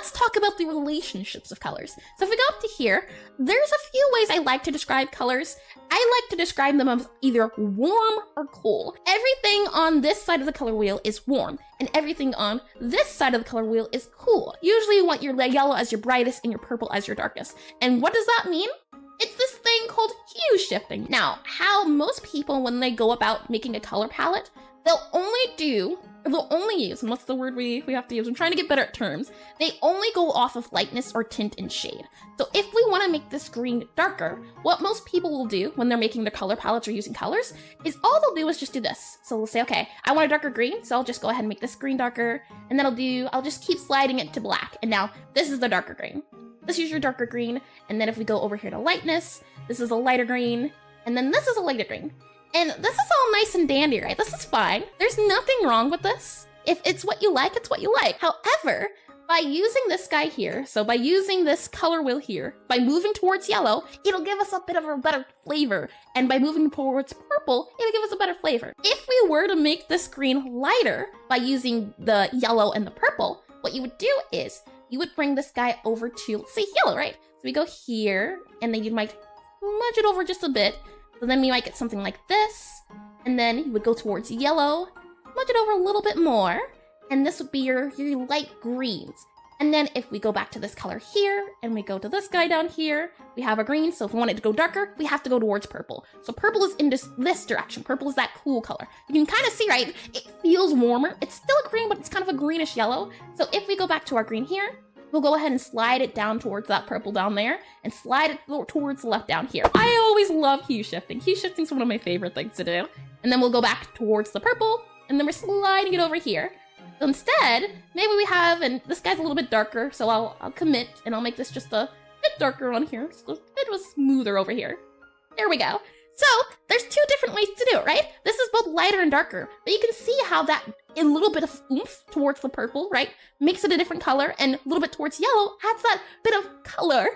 let's talk about the relationships of colors. So if we go up to here, there's a few ways I like to describe colors. I like to describe them as either warm or cool. Everything on this side of the color wheel is warm, and everything on this side of the color wheel is cool. Usually you want your yellow as your brightest and your purple as your darkest. And what does that mean? It's this thing called hue shifting. Now, how most people, when they go about making a color palette, they'll only use, and what's the word we have to use? I'm trying to get better at terms. They only go off of lightness or tint and shade. So if we want to make this green darker, what most people will do when they're making their color palettes or using colors is all they'll do is just do this. So we'll say, okay, I want a darker green, so I'll just go ahead and make this green darker, and then I'll just keep sliding it to black. And now this is the darker green. This is your darker green, and then if we go over here to lightness, this is a lighter green, and then this is a lighter green. And this is all nice and dandy, right? This is fine. There's nothing wrong with this. If it's what you like, it's what you like. However, by using this guy here, so by using this color wheel here, by moving towards yellow, it'll give us a bit of a better flavor. And by moving towards purple, it'll give us a better flavor. If we were to make this green lighter by using the yellow and the purple, what you would do is you would bring this guy over to, let's say, yellow, right? So we go here, and then you might smudge it over just a bit. So then we might get something like this, and then you would go towards yellow, smudge it over a little bit more, and this would be your light greens. And then if we go back to this color here, and we go to this guy down here, we have a green, so if we want it to go darker, we have to go towards purple. So purple is in this direction. Purple is that cool color. You can kind of see, right? It feels warmer. It's still a green, but it's kind of a greenish yellow. So if we go back to our green here, we'll go ahead and slide it down towards that purple down there and slide it towards the left down here. I always love hue shifting. Hue shifting is one of my favorite things to do. And then we'll go back towards the purple, and then we're sliding it over here. So instead, maybe we have, and this guy's a little bit darker, so I'll commit and I'll make this just a bit darker on here. So it was smoother over here. There we go. So there's two different ways to do it, right? This is both lighter and darker, but you can see how that a little bit of oomph towards the purple, right, makes it a different color, and a little bit towards yellow adds that bit of color